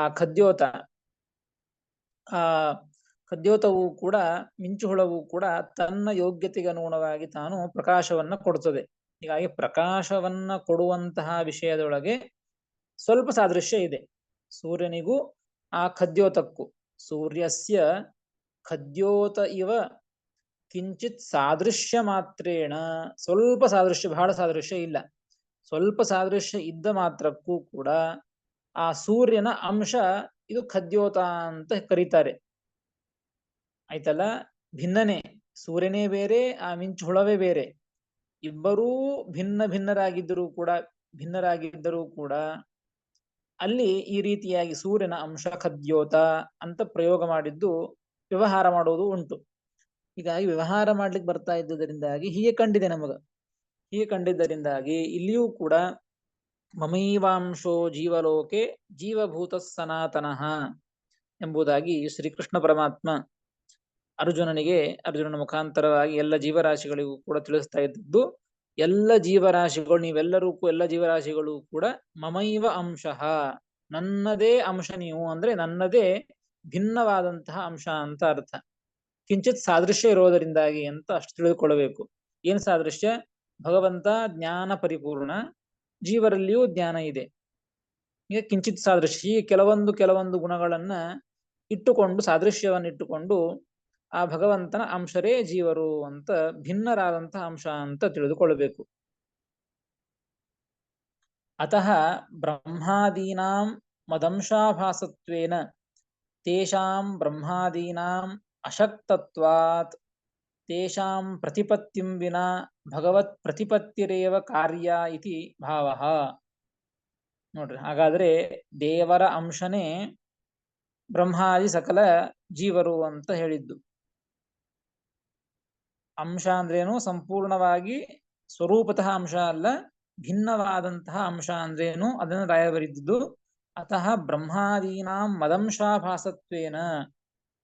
ಖದ್ಯೋತವು ಕೂಡ, ಮಿಂಚು ಹುಳವು ಕೂಡ ತನ್ನ ಯೋಗ್ಯತೆಗೆ ಅನುಗುಣವಾಗಿ ತಾನು ಪ್ರಕಾಶವನ್ನ ಕೊಡುತ್ತದೆ. ಹೀಗಾಗಿ ಪ್ರಕಾಶವನ್ನ ಕೊಡುವಂತಹ ವಿಷಯದೊಳಗೆ ಸ್ವಲ್ಪ ಸಾದೃಶ್ಯ ಇದೆ ಸೂರ್ಯನಿಗೂ ಆ ಖದ್ಯೋತಕ್ಕೂ. ಸೂರ್ಯಸ್ಯ ಖದ್ಯೋತ ಇವ ಕಿಂಚಿತ್ ಸಾದೃಶ್ಯ ಮಾತ್ರೇಣ, ಸ್ವಲ್ಪ ಸಾದೃಶ್ಯ, ಬಹಳ ಸಾದೃಶ್ಯ ಇಲ್ಲ, ಸ್ವಲ್ಪ ಸಾದೃಶ್ಯ ಇದ್ದ ಮಾತ್ರಕ್ಕೂ ಕೂಡ ಆ ಸೂರ್ಯನ ಅಂಶ ಇದು ಖದ್ಯೋತ ಅಂತ ಕರೀತಾರೆ. ಆಯ್ತಲ್ಲ? ಭಿನ್ನನೇ, ಸೂರ್ಯನೇ ಬೇರೆ, ಆ ಮಿಂಚು ಹುಳವೇ ಬೇರೆ. ಇಬ್ಬರೂ ಭಿನ್ನರಾಗಿದ್ದರೂ ಕೂಡ ಅಲ್ಲಿ ಈ ರೀತಿಯಾಗಿ ಸೂರ್ಯನ ಅಂಶ ಖದ್ಯೋತ ಅಂತ ಪ್ರಯೋಗ ಮಾಡಿದ್ದು ವ್ಯವಹಾರ ಮಾಡುವುದು ಉಂಟು. ಹೀಗಾಗಿ ವ್ಯವಹಾರ ಮಾಡ್ಲಿಕ್ಕೆ ಬರ್ತಾ ಇದ್ದುದರಿಂದಾಗಿ ಹೀಗೆ ಕಂಡಿದೆ ನಮಗ. ಹೀಗೆ ಕಂಡಿದ್ದರಿಂದಾಗಿ ಇಲ್ಲಿಯೂ ಕೂಡ ಮಮೈವಾಂಶೋ ಜೀವಲೋಕೆ ಜೀವಭೂತ ಸನಾತನಃ ಎಂಬುದಾಗಿ ಶ್ರೀಕೃಷ್ಣ ಪರಮಾತ್ಮ ಅರ್ಜುನನ ಮುಖಾಂತರವಾಗಿ ಎಲ್ಲ ಜೀವರಾಶಿಗಳಿಗೂ ಕೂಡ ತಿಳಿಸ್ತಾ ಇದ್ದದ್ದು, ಎಲ್ಲ ಜೀವರಾಶಿಗಳು ಎಲ್ಲ ಜೀವರಾಶಿಗಳು ಕೂಡ ಮಮೈವ ಅಂಶಃ, ನನ್ನದೇ ಅಂಶ ನೀವು, ಅಂದ್ರೆ ನನ್ನದೇ ಭಿನ್ನವಾದಂತಹ ಅಂಶ ಅಂತ ಅರ್ಥ. ಕಿಂಚಿತ್ ಸಾದೃಶ್ಯ ಇರೋದರಿಂದಾಗಿ ಅಂತ ಅಷ್ಟು ತಿಳಿದುಕೊಳ್ಳಬೇಕು. ಏನ್ ಸಾದೃಶ್ಯ? ಭಗವಂತ ಜ್ಞಾನ ಪರಿಪೂರ್ಣ, ಜೀವರಲ್ಲಿಯೂ ಜ್ಞಾನ ಇದೆ. ಈಗ ಕಿಂಚಿತ್ ಸಾದೃಶ್ಯ, ಈ ಕೆಲವೊಂದು ಗುಣಗಳನ್ನ ಇಟ್ಟುಕೊಂಡು, ಸಾದೃಶ್ಯವನ್ನು ಇಟ್ಟುಕೊಂಡು ಆ ಭಗವಂತನ ಅಂಶರೇ ಜೀವರು ಅಂತ ಭಿನ್ನರಾದಂತಹ ಅಂಶ ಅಂತ ತಿಳಿದುಕೊಳ್ಳಬೇಕು. ಅತಃ ಬ್ರಹ್ಮಾದೀನಾಂ ಮದಂಶಾಭಾಸತ್ವೇನ ತೇಷಾಂ ಬ್ರಹ್ಮಾದೀನಾಂ ಅಶಕ್ತತ್ವಾತ್ ತೇಷಾಂ ಪ್ರತಿಪತ್ತಿಂ ವಿನಾ ಭಗವತ್ ಪ್ರತಿಪತ್ತಿರೇವ ಕಾರ್ಯ ಇತಿ ಭಾವಃ. ನೋಡ್ರಿ, ಹಾಗಾದ್ರೆ ದೇವರ ಅಂಶನೇ ಬ್ರಹ್ಮಾದಿ ಸಕಲ ಜೀವರು ಅಂತ ಹೇಳಿದ್ದು. ಅಂಶ ಅಂದ್ರೇನು? ಸಂಪೂರ್ಣವಾಗಿ ಸ್ವರೂಪತಃ ಅಂಶ ಅಲ್ಲ, ಭಿನ್ನವಾದಂತಹ ಅಂಶ ಅಂದ್ರೇನು ಅದನ್ನು ರಾಯಬರಿದ್ದು. ಅತಃ ಬ್ರಹ್ಮಾದೀನಾಂ ಮದಂಶಾಭಾಸತ್ವೇನ,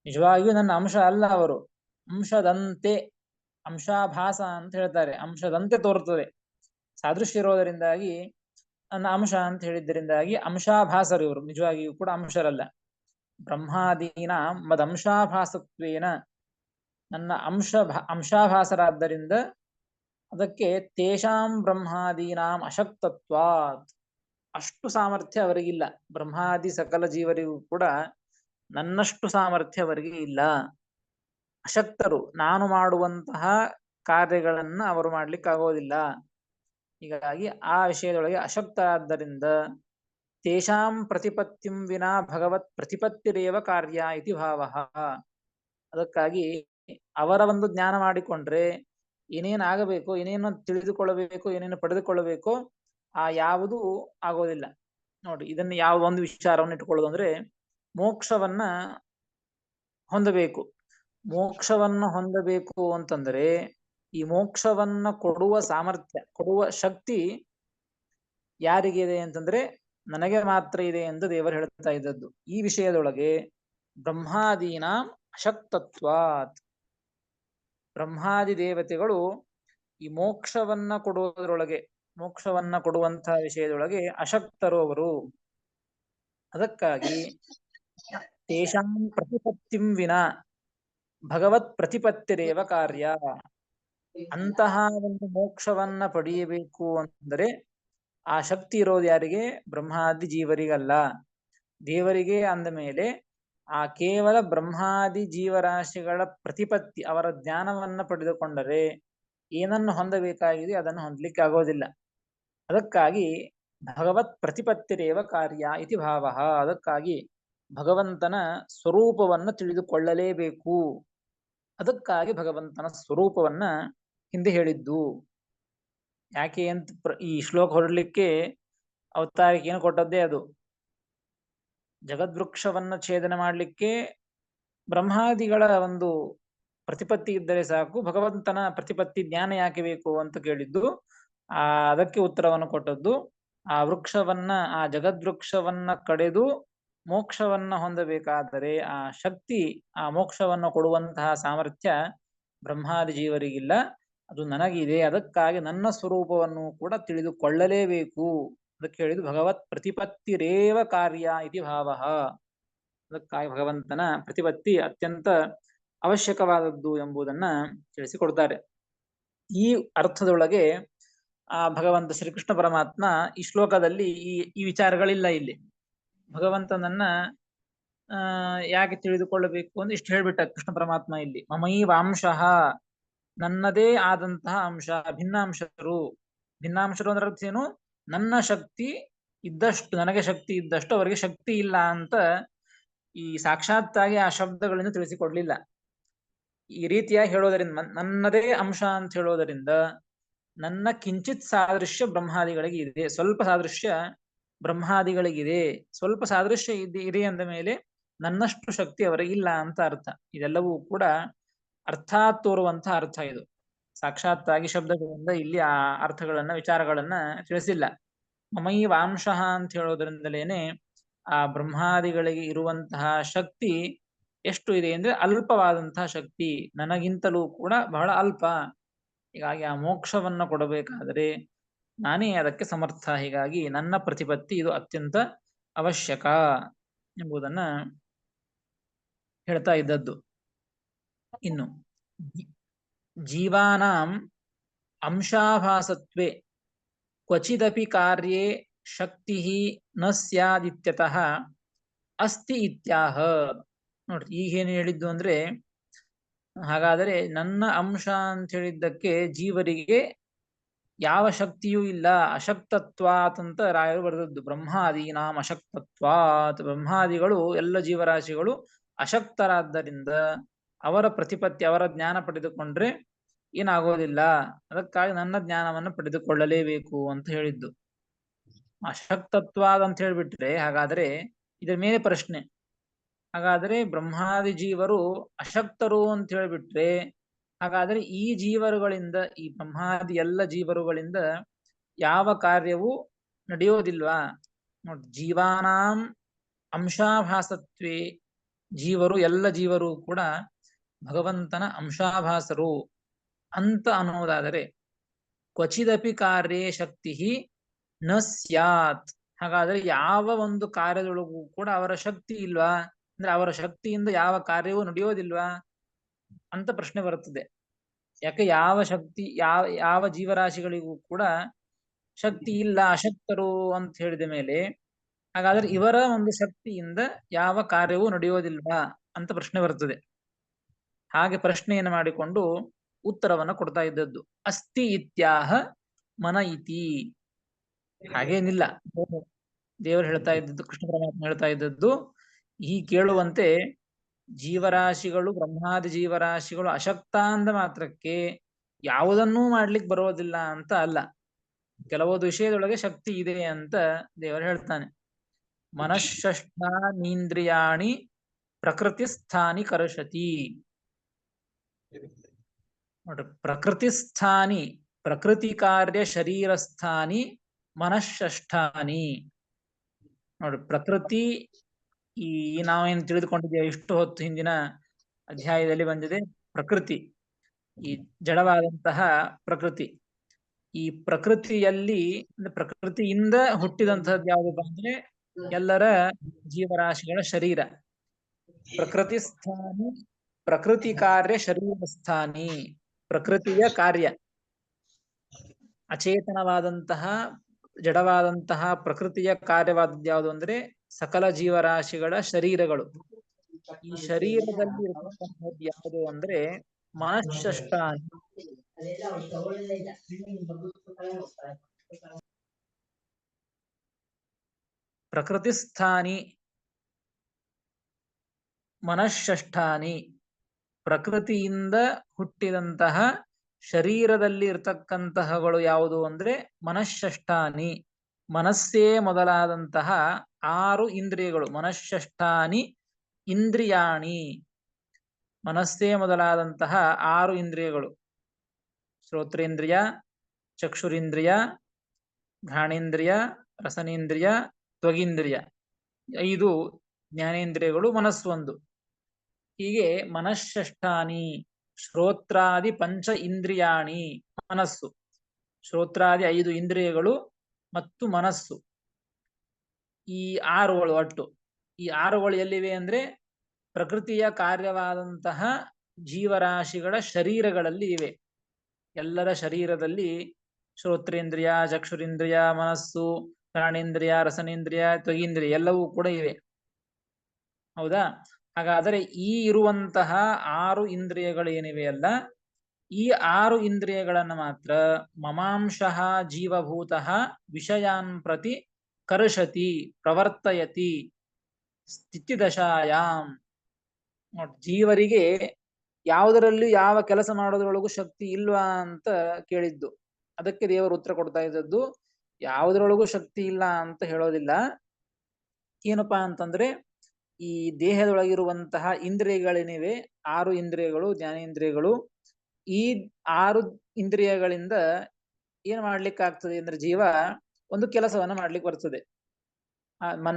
ನಿಜವಾಗಿಯೂ ನನ್ನ ಅಂಶ ಅಲ್ಲ ಅವರು, ಅಂಶದಂತೆ, ಅಂಶಾಭಾಸ ಅಂತ ಹೇಳ್ತಾರೆ, ಅಂಶದಂತೆ ತೋರುತ್ತದೆ. ಸಾದೃಶ್ಯ ಇರೋದರಿಂದಾಗಿ ನನ್ನ ಅಂಶ ಅಂತ ಹೇಳಿದ್ದರಿಂದಾಗಿ ಅಂಶಾಭಾಸರು ಇವರು, ನಿಜವಾಗಿಯೂ ಕೂಡ ಅಂಶರಲ್ಲ. ಬ್ರಹ್ಮಾದೀನಾಂ ಮದಂಶಾಭಾಸತ್ವೇನ, ನನ್ನ ಅಂಶಾಭಾಸರಾದ್ದರಿಂದ ಅದಕ್ಕೆ ತೇಷಾಂ ಬ್ರಹ್ಮಾದೀನಾಂ ಅಶಕ್ತತ್ವಾತ್, ಅಷ್ಟು ಸಾಮರ್ಥ್ಯ ಅವರಿಗಿಲ್ಲ. ಬ್ರಹ್ಮಾದಿ ಸಕಲ ಜೀವರಿಗೂ ಕೂಡ ನನ್ನಷ್ಟು ಸಾಮರ್ಥ್ಯ ಅವರಿಗೆ ಇಲ್ಲ. ಅಶಕ್ತರು, ನಾನು ಮಾಡುವಂತಹ ಕಾರ್ಯಗಳನ್ನ ಅವರು ಮಾಡ್ಲಿಕ್ಕಾಗೋದಿಲ್ಲ. ಹೀಗಾಗಿ ಆ ವಿಷಯದೊಳಗೆ ಅಶಕ್ತರಾದ್ದರಿಂದ ತೇಷಾಂ ಪ್ರತಿಪತ್ತಿಂ ವಿನಾ ಭಗವತ್ ಪ್ರತಿಪತ್ತಿರೇವ ಕಾರ್ಯ ಇತಿ ಭಾವಃ. ಅದಕ್ಕಾಗಿ ಅವರ ಒಂದು ಜ್ಞಾನ ಮಾಡಿಕೊಂಡ್ರೆ ಏನೇನು ಆಗಬೇಕು, ಏನೇನು ತಿಳಿದುಕೊಳ್ಳಬೇಕು, ಏನೇನು ಪಡೆದುಕೊಳ್ಳಬೇಕು ಆ ಯಾವುದೂ ಆಗೋದಿಲ್ಲ. ನೋಡಿ, ಇದನ್ನು ಯಾವ ಒಂದು ವಿಚಾರವನ್ನು ಇಟ್ಟುಕೊಳ್ಳೋದು ಅಂದ್ರೆ, ಮೋಕ್ಷವನ್ನ ಹೊಂದಬೇಕು. ಮೋಕ್ಷವನ್ನ ಹೊಂದಬೇಕು ಅಂತಂದ್ರೆ ಈ ಮೋಕ್ಷವನ್ನ ಕೊಡುವ ಸಾಮರ್ಥ್ಯ, ಕೊಡುವ ಶಕ್ತಿ ಯಾರಿಗಿದೆ ಅಂತಂದ್ರೆ ನನಗೆ ಮಾತ್ರ ಇದೆ ಎಂದು ದೇವರು ಹೇಳ್ತಾ ಇದ್ದದ್ದು. ಈ ವಿಷಯದೊಳಗೆ ಬ್ರಹ್ಮಾದೀನಾಂ ಅಶಕ್ತತ್ವಾತ್, ಬ್ರಹ್ಮಾದಿ ದೇವತೆಗಳು ಈ ಮೋಕ್ಷವನ್ನ ಕೊಡುವುದರೊಳಗೆ, ಮೋಕ್ಷವನ್ನ ಕೊಡುವಂತಹ ವಿಷಯದೊಳಗೆ ಅಶಕ್ತರು ಅವರು. ಅದಕ್ಕಾಗಿ ತೇಷಾಂ ಪ್ರತಿಪತ್ತಿಂ ವಿನಾ ಭಗವತ್ ಪ್ರತಿಪತ್ತಿರೇವ ಕಾರ್ಯ, ಅಂತಹ ಒಂದು ಮೋಕ್ಷವನ್ನ ಪಡೆಯಬೇಕು ಅಂದರೆ ಆ ಶಕ್ತಿ ಇರೋದು ಯಾರಿಗೆ? ಬ್ರಹ್ಮಾದಿ ಜೀವರಿಗಲ್ಲ, ದೇವರಿಗೆ. ಅಂದ ಮೇಲೆ ಆ ಕೇವಲ ಬ್ರಹ್ಮಾದಿ ಜೀವರಾಶಿಗಳ ಪ್ರತಿಪತ್ತಿ, ಅವರ ಜ್ಞಾನವನ್ನ ಪಡೆದುಕೊಂಡರೆ ಏನನ್ನು ಹೊಂದಬೇಕಾಗಿದೆ ಅದನ್ನು ಹೊಂದಲಿಕ್ಕೆ ಆಗೋದಿಲ್ಲ. ಅದಕ್ಕಾಗಿ ಭಗವತ್ ಪ್ರತಿಪತ್ತಿರೇವ ಕಾರ್ಯ ಇತಿ ಭಾವಃ. ಅದಕ್ಕಾಗಿ ಭಗವಂತನ ಸ್ವರೂಪವನ್ನು ತಿಳಿದುಕೊಳ್ಳಲೇಬೇಕು. ಅದಕ್ಕಾಗಿ ಭಗವಂತನ ಸ್ವರೂಪವನ್ನ ಹಿಂದೆ ಹೇಳಿದ್ದು. ಯಾಕೆ ಅಂತ ಈ ಶ್ಲೋಕ ಹೊರಡ್ಲಿಕ್ಕೆ ಅವತಾರಿಕೆ ಏನು ಕೊಟ್ಟದ್ದೇ ಅದು. ಜಗದ್ವೃಕ್ಷವನ್ನ ಛೇದನ ಮಾಡಲಿಕ್ಕೆ ಬ್ರಹ್ಮಾದಿಗಳ ಒಂದು ಪ್ರತಿಪತ್ತಿ ಇದ್ದರೆ ಸಾಕು, ಭಗವಂತನ ಪ್ರತಿಪತ್ತಿ ಜ್ಞಾನ ಯಾಕೆ ಬೇಕು ಅಂತ ಕೇಳಿದ್ದು. ಅದಕ್ಕೆ ಉತ್ತರವನ್ನು ಕೊಟ್ಟದ್ದು. ಆ ಜಗದ್ವೃಕ್ಷವನ್ನ ಕಡೆದು ಮೋಕ್ಷವನ್ನ ಹೊಂದಬೇಕಾದರೆ ಆ ಶಕ್ತಿ, ಆ ಮೋಕ್ಷವನ್ನ ಕೊಡುವಂತಹ ಸಾಮರ್ಥ್ಯ ಬ್ರಹ್ಮಾದಿ ಜೀವರಿಗಿಲ್ಲ, ಅದು ನನಗಿದೆ. ಅದಕ್ಕಾಗಿ ನನ್ನ ಸ್ವರೂಪವನ್ನು ಕೂಡ ತಿಳಿದುಕೊಳ್ಳಲೇಬೇಕು. ಅದಕ್ಕೆ ಹೇಳಿದ್ದು ಭಗವತ್ ಪ್ರತಿಪತ್ತಿರೇವ ಕಾರ್ಯ ಇತಿ ಭಾವಃ. ಅದಕ್ಕಾಗಿ ಭಗವಂತನ ಪ್ರತಿಪತ್ತಿ ಅತ್ಯಂತ ಅವಶ್ಯಕವಾದದ್ದು ಎಂಬುದನ್ನ ತಿಳಿಸಿಕೊಡ್ತಾರೆ. ಈ ಅರ್ಥದೊಳಗೆ ಆ ಭಗವಂತ ಶ್ರೀಕೃಷ್ಣ ಪರಮಾತ್ಮ ಈ ಶ್ಲೋಕದಲ್ಲಿ ಈ ವಿಚಾರಗಳಿಲ್ಲ. ಇಲ್ಲಿ ಭಗವಂತನನ್ನ ಯಾಕೆ ತಿಳಿದುಕೊಳ್ಳಬೇಕು ಅಂತ ಇಷ್ಟು ಹೇಳ್ಬಿಟ್ಟ ಕೃಷ್ಣ ಪರಮಾತ್ಮ. ಇಲ್ಲಿ ಮಮೈವಾಂಶಃ, ನನ್ನದೇ ಆದಂತಹ ಅಂಶ, ಭಿನ್ನಾಂಶರು. ಭಿನ್ನಾಂಶರು ಅಂದ್ರೆ ಅರ್ಥ ಏನು? ನನ್ನ ಶಕ್ತಿ ಇದ್ದಷ್ಟು, ನನಗೆ ಶಕ್ತಿ ಇದ್ದಷ್ಟು ಅವರಿಗೆ ಶಕ್ತಿ ಇಲ್ಲ ಅಂತ ಈ ಸಾಕ್ಷಾತ್ತಾಗಿ ಆ ಶಬ್ದಗಳಿಂದ ತಿಳಿಸಿಕೊಡ್ಲಿಲ್ಲ. ಈ ರೀತಿಯಾಗಿ ಹೇಳೋದರಿಂದ, ನನ್ನದೇ ಅಂಶ ಅಂತ ಹೇಳೋದರಿಂದ ನನ್ನ ಕಿಂಚಿತ್ ಸಾದೃಶ್ಯ ಬ್ರಹ್ಮಾದಿಗಳಿಗೆ ಇದೆ, ಸ್ವಲ್ಪ ಸಾದೃಶ್ಯ ಬ್ರಹ್ಮಾದಿಗಳಿಗಿದೆ. ಸ್ವಲ್ಪ ಸಾದೃಶ್ಯ ಇದೆ ಅಂದ ಮೇಲೆ ನನ್ನಷ್ಟು ಶಕ್ತಿ ಅವರಿಗಿಲ್ಲ ಅಂತ ಅರ್ಥ. ಇದೆಲ್ಲವೂ ಕೂಡ ಅರ್ಥಾತ್ ತೋರುವಂತಹ ಅರ್ಥ ಇದು. ಸಾಕ್ಷಾತ್ತಾಗಿ ಶಬ್ದಗಳಿಂದ ಇಲ್ಲಿ ಆ ಅರ್ಥಗಳನ್ನ ವಿಚಾರಗಳನ್ನ ತಿಳಿಸಿಲ್ಲ. ಮಮೈವ ಅಂಶಃ ಅಂತ ಹೇಳೋದ್ರಿಂದಲೇನೆ ಆ ಬ್ರಹ್ಮಾದಿಗಳಿಗೆ ಇರುವಂತಹ ಶಕ್ತಿ ಎಷ್ಟು ಇದೆ ಅಂದ್ರೆ ಅಲ್ಪವಾದಂತಹ ಶಕ್ತಿ, ನನಗಿಂತಲೂ ಕೂಡ ಬಹಳ ಅಲ್ಪ. ಹೀಗಾಗಿ ಆ ಮೋಕ್ಷವನ್ನ ಕೊಡಬೇಕಾದರೆ ನಾನೇ ಅದಕ್ಕೆ ಸಮರ್ಥ. ಹೀಗಾಗಿ ನನ್ನ ಪ್ರತಿಪತ್ತಿ ಇದು ಅತ್ಯಂತ ಅವಶ್ಯಕ ಎಂಬುದನ್ನ ಹೇಳ್ತಾ ಇದ್ದದ್ದು. ಇನ್ನು ಜೀವಾನಾಂ ಅಂಶಾಭಾಸತ್ವೇ ಕ್ವಚಿದಪಿ ಕಾರ್ಯೇ ಶಕ್ತಿ ನ ಸ್ಯಾದಿತ್ಯತಃ ಅಸ್ತಿ ಇತ್ಯಾಹ. ನೋಡ್ರಿ, ಈಗೇನು ಹೇಳಿದ್ದು ಅಂದ್ರೆ, ಹಾಗಾದರೆ ನನ್ನ ಅಂಶ ಅಂತ ಹೇಳಿದ್ದಕ್ಕೆ ಜೀವರಿಗೆ ಯಾವ ಶಕ್ತಿಯೂ ಇಲ್ಲ, ಅಶಕ್ತತ್ವಾತ್ ಅಂತ ರಾಯರು ಬರೆದದ್ದು. ಬ್ರಹ್ಮಾದೀನಾಂ ಅಶಕ್ತತ್ವಾತ್, ಬ್ರಹ್ಮಾದಿಗಳು ಎಲ್ಲ ಜೀವರಾಶಿಗಳು ಅಶಕ್ತರಾದ್ದರಿಂದ ಅವರ ಪ್ರತಿಪತ್ತಿ, ಅವರ ಜ್ಞಾನ ಪಡೆದುಕೊಂಡ್ರೆ ಏನಾಗೋದಿಲ್ಲ, ಅದಕ್ಕಾಗಿ ನನ್ನ ಜ್ಞಾನವನ್ನು ಪಡೆದುಕೊಳ್ಳಲೇಬೇಕು ಅಂತ ಹೇಳಿದ್ದು. ಅಶಕ್ತತ್ವಾದ ಅಂತ ಹೇಳ್ಬಿಟ್ರೆ ಹಾಗಾದ್ರೆ ಇದರ ಮೇಲೆ ಪ್ರಶ್ನೆ, ಹಾಗಾದ್ರೆ ಬ್ರಹ್ಮಾದಿ ಜೀವರು ಅಶಕ್ತರು ಅಂತ ಹೇಳ್ಬಿಟ್ರೆ ಹಾಗಾದ್ರೆ ಈ ಜೀವರುಗಳಿಂದ, ಈ ಬ್ರಹ್ಮಾದಿ ಎಲ್ಲ ಜೀವರುಗಳಿಂದ ಯಾವ ಕಾರ್ಯವೂ ನಡೆಯೋದಿಲ್ವಾ? ನೋಡಿ, ಜೀವಾನಾಂ ಅಂಶಾಭಾಸತ್ವೇ, ಜೀವರು ಎಲ್ಲ ಜೀವರು ಕೂಡ ಭಗವಂತನ ಅಂಶಾಭಾಸರು ಅಂತ ಅನ್ನೋದಾದರೆ ಕ್ವಚಿದಪಿ ಕಾರ್ಯೇ ಶಕ್ತಿ ನ ಸ್ಯಾತ್, ಹಾಗಾದ್ರೆ ಯಾವ ಒಂದು ಕಾರ್ಯದೊಳಗೂ ಕೂಡ ಅವರ ಶಕ್ತಿ ಇಲ್ವಾ? ಅಂದ್ರೆ ಅವರ ಶಕ್ತಿಯಿಂದ ಯಾವ ಕಾರ್ಯವೂ ನಡೆಯೋದಿಲ್ವಾ ಅಂತ ಪ್ರಶ್ನೆ ಬರುತ್ತದೆ. ಯಾಕೆ ಯಾವ ಶಕ್ತಿ, ಯಾವ ಜೀವರಾಶಿಗಳಿಗೂ ಕೂಡ ಶಕ್ತಿ ಇಲ್ಲ, ಅಶಕ್ತರು ಅಂತ ಹೇಳಿದ ಮೇಲೆ ಹಾಗಾದ್ರೆ ಇವರ ಒಂದು ಶಕ್ತಿಯಿಂದ ಯಾವ ಕಾರ್ಯವೂ ನಡೆಯೋದಿಲ್ವಾ ಅಂತ ಪ್ರಶ್ನೆ ಬರ್ತದೆ. ಹಾಗೆ ಪ್ರಶ್ನೆಯನ್ನು ಮಾಡಿಕೊಂಡು ಉತ್ತರವನ್ನು ಕೊಡ್ತಾ ಇದ್ದದ್ದು ಅಸ್ತಿ ಇತ್ಯಾಹ ಮನ ಇತಿ. ಹಾಗೇನಿಲ್ಲ, ದೇವರು ಹೇಳ್ತಾ ಇದ್ದದ್ದು, ಕೃಷ್ಣ ಪರಮಾತ್ಮ ಹೇಳ್ತಾ ಇದ್ದದ್ದು, ಈ ಕೇಳುವಂತೆ ಜೀವರಾಶಿಗಳು, ಬ್ರಹ್ಮಾದಿ ಜೀವರಾಶಿಗಳು ಅಶಕ್ತ ಅಂದ ಮಾತ್ರಕ್ಕೆ ಯಾವುದನ್ನೂ ಮಾಡ್ಲಿಕ್ಕೆ ಬರೋದಿಲ್ಲ ಅಂತ ಅಲ್ಲ. ಕೆಲವೊಂದು ವಿಷಯದೊಳಗೆ ಶಕ್ತಿ ಇದೆ ಅಂತ ದೇವರು ಹೇಳ್ತಾನೆ. ಮನಃಷ್ಠಾನೀಂದ್ರಿಯಾಣಿ ಪ್ರಕೃತಿ ಸ್ಥಾನಿ ಕರ್ಷತಿ. ನೋಡ್ರಿ, ಪ್ರಕೃತಿ ಸ್ಥಾನಿ, ಪ್ರಕೃತಿ ಕಾರ್ಯ ಶರೀರಸ್ಥಾನಿ ಮನಃಷ್ಠಾನಿ. ನೋಡ್ರಿ, ಪ್ರಕೃತಿ, ಈ ನಾವೇನು ತಿಳಿದುಕೊಂಡಿದ್ದೇವೆ ಇಷ್ಟು ಹೊತ್ತು ಹಿಂದಿನ ಅಧ್ಯಾಯದಲ್ಲಿ ಬಂದಿದೆ, ಪ್ರಕೃತಿ, ಈ ಜಡವಾದಂತಹ ಪ್ರಕೃತಿ. ಈ ಪ್ರಕೃತಿಯಲ್ಲಿ, ಪ್ರಕೃತಿಯಿಂದ ಹುಟ್ಟಿದಂತಹದ್ದು ಯಾವುದಪ್ಪ ಅಂದ್ರೆ ಎಲ್ಲರ ಜೀವರಾಶಿಗಳ ಶರೀರ. ಪ್ರಕೃತಿ ಸ್ಥಾನಿ ಪ್ರಕೃತಿ ಕಾರ್ಯ ಶರೀರಸ್ಥಾನಿ, ಪ್ರಕೃತಿಯ ಕಾರ್ಯ, ಅಚೇತನವಾದಂತಹ ಜಡವಾದಂತಹ ಪ್ರಕೃತಿಯ ಕಾರ್ಯವಾದದ್ದು ಯಾವುದು ಅಂದ್ರೆ ಸಕಲ ಜೀವರಾಶಿಗಳ ಶರೀರಗಳು. ಈ ಶರೀರದಲ್ಲಿ ಇರತಕ್ಕಂಥದ್ದು ಯಾವುದು ಅಂದ್ರೆ ಮನಃಷ್ಠಾನಿ. ಪ್ರಕೃತಿ ಸ್ಥಾನಿ ಮನಃಷ್ಠಾನಿ, ಪ್ರಕೃತಿಯಿಂದ ಹುಟ್ಟಿದಂತಹ ಶರೀರದಲ್ಲಿ ಇರ್ತಕ್ಕಂತಹಗಳು ಯಾವುದು ಅಂದ್ರೆ ಮನಃಷ್ಠಾನಿ. ಮನಸ್ಸೇ ಮೊದಲಾದಂತಹ 6 ಇಂದ್ರಿಯಗಳು. ಮನಃಷ್ಠಾನಿ ಇಂದ್ರಿಯಾಣಿ, ಮನಸ್ಸೇ ಮೊದಲಾದಂತಹ 6 ಇಂದ್ರಿಯಗಳು. ಶ್ರೋತ್ರೇಂದ್ರಿಯ, ಚಕ್ಷುರಿಂದ್ರಿಯ, ಘ್ರಾಣೇಂದ್ರಿಯ, ರಸನೇಂದ್ರಿಯ, ತ್ವಗೀಂದ್ರಿಯ, 5 ಜ್ಞಾನೇಂದ್ರಿಯಗಳು, ಮನಸ್ಸು 1. ಹೀಗೆ ಮನಃಷ್ಠಾನಿ, ಶ್ರೋತ್ರಾದಿ ಪಂಚ ಇಂದ್ರಿಯಾಣಿ, ಮನಸ್ಸು, ಶ್ರೋತ್ರಾದಿ 5 ಇಂದ್ರಿಯಗಳು ಮತ್ತು ಮನಸ್ಸು, ಈ 6ಗಳು ಒಟ್ಟು. ಈ 6ಗಳು ಎಲ್ಲಿವೆ ಅಂದ್ರೆ ಪ್ರಕೃತಿಯ ಕಾರ್ಯವಾದಂತಹ ಜೀವರಾಶಿಗಳ ಶರೀರಗಳಲ್ಲಿ ಇವೆ. ಎಲ್ಲರ ಶರೀರದಲ್ಲಿ ಶ್ರೋತ್ರೇಂದ್ರಿಯ, ಚಕ್ಷುರಿಂದ್ರಿಯ, ಮನಸ್ಸು, ಘ್ರಾಣೇಂದ್ರಿಯ, ರಸನೇಂದ್ರಿಯ, ತ್ವಗೀಂದ್ರಿಯ ಎಲ್ಲವೂ ಕೂಡ ಇವೆ. ಹೌದಾ? ಹಾಗಾದರೆ ಈ ಇರುವಂತಹ 6 ಇಂದ್ರಿಯಗಳೇನಿವೆ ಅಲ್ಲ, ಈ 6 ಇಂದ್ರಿಯಗಳನ್ನು ಮಾತ್ರ ಮಮಾಂಶಃ ಜೀವಭೂತಃ ವಿಷಯಾನ್ ಪ್ರತಿ ಕರ್ಷತಿ ಪ್ರವರ್ತಯತಿ ಸ್ಥಿತಿದಶಾಯಾಮ್. ಜೀವರಿಗೆ ಯಾವುದರಲ್ಲಿ ಯಾವ ಕೆಲಸ ಮಾಡೋದ್ರೊಳಗೂ ಶಕ್ತಿ ಇಲ್ವಾ ಅಂತ ಕೇಳಿದ್ದು. ಅದಕ್ಕೆ ದೇವರು ಉತ್ತರ ಕೊಡ್ತಾ ಇದ್ದದ್ದು, ಯಾವುದ್ರೊಳಗೂ ಶಕ್ತಿ ಇಲ್ಲ ಅಂತ ಹೇಳೋದಿಲ್ಲ. ಏನಪ್ಪಾ ಅಂತಂದ್ರೆ ಈ ದೇಹದೊಳಗಿರುವಂತಹ ಇಂದ್ರಿಯಗಳೇನಿವೆ, 6 ಇಂದ್ರಿಯಗಳು, ಜ್ಞಾನೇಂದ್ರಿಯಗಳು, ಈ 6 ಇಂದ್ರಿಯಗಳಿಂದ ಏನ್ ಮಾಡ್ಲಿಕ್ಕೆ ಆಗ್ತದೆ ಅಂದ್ರೆ ಜೀವ ಒಂದು ಕೆಲಸವನ್ನ ಮಾಡ್ಲಿಕ್ಕೆ ಬರ್ತದೆ.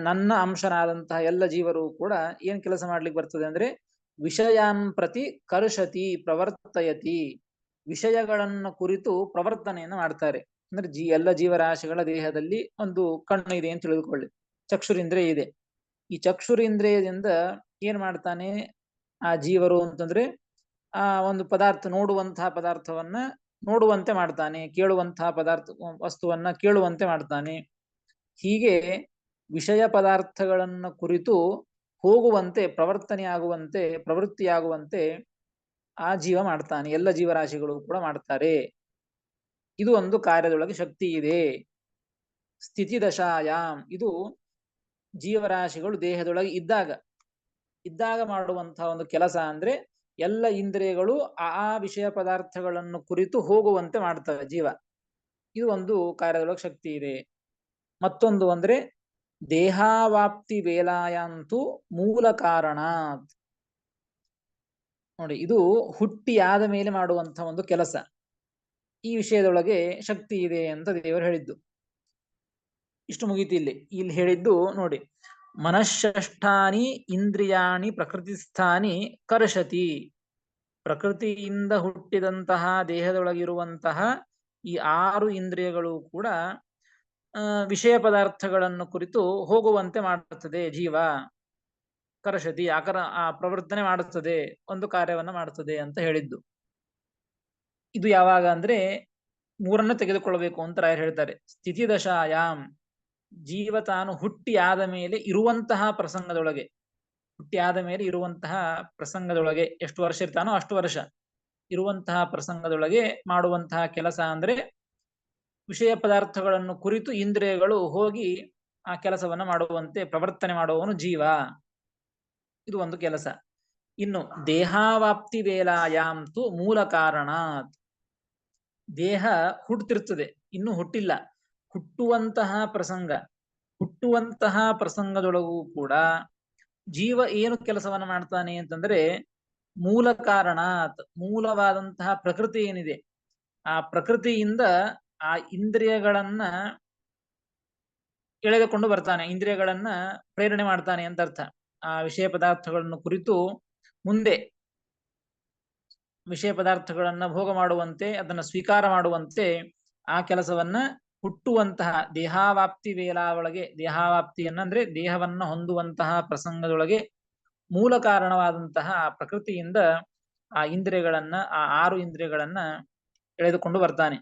ನನ್ನ ಅಂಶನಾದಂತಹ ಎಲ್ಲ ಜೀವರು ಕೂಡ ಏನ್ ಕೆಲಸ ಮಾಡ್ಲಿಕ್ಕೆ ಬರ್ತದೆ ಅಂದ್ರೆ ವಿಷಯಾನ್ ಪ್ರತಿ ಕರ್ಷತಿ ಪ್ರವರ್ತಯತಿ, ವಿಷಯಗಳನ್ನು ಕುರಿತು ಪ್ರವರ್ತನೆಯನ್ನು ಮಾಡ್ತಾರೆ. ಅಂದ್ರೆ ಎಲ್ಲ ಜೀವರಾಶಿಗಳ ದೇಹದಲ್ಲಿ ಒಂದು ಕಣ್ಣು ಇದೆ ಅಂತ ತಿಳಿದುಕೊಳ್ಳಿ, ಚಕ್ಷುರಿಂದ್ರಿಯ ಇದೆ. ಈ ಚಕ್ಷುರಿಂದ್ರಿಯದಿಂದ ಏನ್ ಮಾಡ್ತಾನೆ ಆ ಜೀವರು ಅಂತಂದ್ರೆ ಆ ಒಂದು ಪದಾರ್ಥ, ನೋಡುವಂತಹ ಪದಾರ್ಥವನ್ನ ನೋಡುವಂತೆ ಮಾಡ್ತಾನೆ, ಕೇಳುವಂತಹ ವಸ್ತುವನ್ನ ಕೇಳುವಂತೆ ಮಾಡ್ತಾನೆ. ಹೀಗೆ ವಿಷಯ ಪದಾರ್ಥಗಳನ್ನ ಕುರಿತು ಹೋಗುವಂತೆ, ಪ್ರವರ್ತನೆಯಾಗುವಂತೆ, ಪ್ರವೃತ್ತಿಯಾಗುವಂತೆ ಆ ಜೀವ ಮಾಡ್ತಾನೆ, ಎಲ್ಲ ಜೀವರಾಶಿಗಳು ಕೂಡ ಮಾಡ್ತಾರೆ. ಇದು ಒಂದು ಕಾರ್ಯದೊಳಗೆ ಶಕ್ತಿ ಇದೆ. ಸ್ಥಿತಿ ದಶಾಯಾಮ್, ಇದು ಜೀವರಾಶಿಗಳು ದೇಹದೊಳಗೆ ಇದ್ದಾಗ ಮಾಡುವಂತಹ ಒಂದು ಕೆಲಸ. ಅಂದ್ರೆ ಎಲ್ಲ ಇಂದ್ರಿಯಗಳು ಆ ವಿಷಯ ಪದಾರ್ಥಗಳನ್ನು ಕುರಿತು ಹೋಗುವಂತೆ ಮಾಡ್ತವೆ ಜೀವ. ಇದು ಒಂದು ಕಾರ್ಯದೊಳಗೆ ಶಕ್ತಿ ಇದೆ. ಮತ್ತೊಂದು ಅಂದ್ರೆ ದೇಹಾವಾಪ್ತಿ ವೇಲಾಯಾಂತು ಮೂಲ ಕಾರಣ. ನೋಡಿ, ಇದು ಹುಟ್ಟಿಯಾದ ಮೇಲೆ ಮಾಡುವಂತಹ ಒಂದು ಕೆಲಸ. ಈ ವಿಷಯದೊಳಗೆ ಶಕ್ತಿ ಇದೆ ಅಂತ ದೇವರು ಹೇಳಿದ್ದು. ಇಷ್ಟು ಮುಗೀತು. ಇಲ್ಲಿ ಹೇಳಿದ್ದು ನೋಡಿ, ಮನಃಷ್ಠಾನಿ ಇಂದ್ರಿಯಾಣಿ ಪ್ರಕೃತಿಸ್ಥಾನಿ ಕರ್ಷತಿ. ಪ್ರಕೃತಿಯಿಂದ ಹುಟ್ಟಿದಂತಹ ದೇಹದೊಳಗಿರುವಂತಹ ಈ 6 ಇಂದ್ರಿಯಗಳು ಕೂಡ ವಿಷಯ ಪದಾರ್ಥಗಳನ್ನು ಕುರಿತು ಹೋಗುವಂತೆ ಮಾಡುತ್ತದೆ ಜೀವ. ಕರ್ಷತಿ, ಆ ಪ್ರವರ್ತನೆ ಮಾಡುತ್ತದೆ, ಒಂದು ಕಾರ್ಯವನ್ನ ಮಾಡುತ್ತದೆ ಅಂತ ಹೇಳಿದ್ದು. ಇದು ಯಾವಾಗ ಅಂದ್ರೆ 3 ತೆಗೆದುಕೊಳ್ಳಬೇಕು ಅಂತ ರಾಯರು ಹೇಳ್ತಾರೆ. ಸ್ಥಿತಿ ದಶಾಯಾಮ್, ಜೀವ ತಾನು ಹುಟ್ಟಿ ಆದ ಮೇಲೆ ಇರುವಂತಹ ಪ್ರಸಂಗದೊಳಗೆ, ಎಷ್ಟು ವರ್ಷ ಇರ್ತಾನೋ ಅಷ್ಟು ವರ್ಷ ಇರುವಂತಹ ಪ್ರಸಂಗದೊಳಗೆ ಮಾಡುವಂತಹ ಕೆಲಸ ಅಂದ್ರೆ ವಿಷಯ ಪದಾರ್ಥಗಳನ್ನು ಕುರಿತು ಇಂದ್ರಿಯಗಳು ಹೋಗಿ ಆ ಕೆಲಸವನ್ನ ಮಾಡುವಂತೆ ಪ್ರವರ್ತನೆ ಮಾಡುವವನು ಜೀವ. ಇದು ಒಂದು ಕೆಲಸ. ಇನ್ನು ದೇಹಾವಾಪ್ತಿ ವೇಲಾಯಾಂತು ಮೂಲ ಕಾರಣ. ದೇಹ ಹುಟ್ಟುತ್ತಿರ್ತದೆ, ಇನ್ನೂ ಹುಟ್ಟಿಲ್ಲ, ಹುಟ್ಟುವಂತಹ ಪ್ರಸಂಗದೊಳಗೂ ಕೂಡ ಜೀವ ಏನು ಕೆಲಸವನ್ನ ಮಾಡ್ತಾನೆ ಅಂತಂದ್ರೆ ಮೂಲ ಕಾರಣ, ಮೂಲವಾದಂತಹ ಪ್ರಕೃತಿ ಏನಿದೆ ಆ ಪ್ರಕೃತಿಯಿಂದ ಆ ಇಂದ್ರಿಯಗಳನ್ನ ಎಳೆದುಕೊಂಡು ಬರ್ತಾನೆ, ಇಂದ್ರಿಯಗಳನ್ನ ಪ್ರೇರಣೆ ಮಾಡ್ತಾನೆ ಅಂತ ಅರ್ಥ. ಆ ವಿಷಯ ಪದಾರ್ಥಗಳನ್ನು ಕುರಿತು ಮುಂದೆ ವಿಷಯ ಪದಾರ್ಥಗಳನ್ನ ಭೋಗ ಮಾಡುವಂತೆ, ಅದನ್ನ ಸ್ವೀಕಾರ ಮಾಡುವಂತೆ ಆ ಕೆಲಸವನ್ನ ಹುಟ್ಟುವಂತಹ ದೇಹಾವಾಪ್ತಿ ವೇಲಾ ಒಳಗೆ, ದೇಹಾವಾಪ್ತಿಯನ್ನಂದ್ರೆ ದೇಹವನ್ನ ಹೊಂದುವಂತಹ ಪ್ರಸಂಗದೊಳಗೆ ಮೂಲ ಕಾರಣವಾದಂತಹ ಪ್ರಕೃತಿಯಿಂದ ಆ ಇಂದ್ರಿಯಗಳನ್ನ, ಆ 6 ಇಂದ್ರಿಯಗಳನ್ನ ಎಳೆದುಕೊಂಡು ಬರ್ತಾನೆ.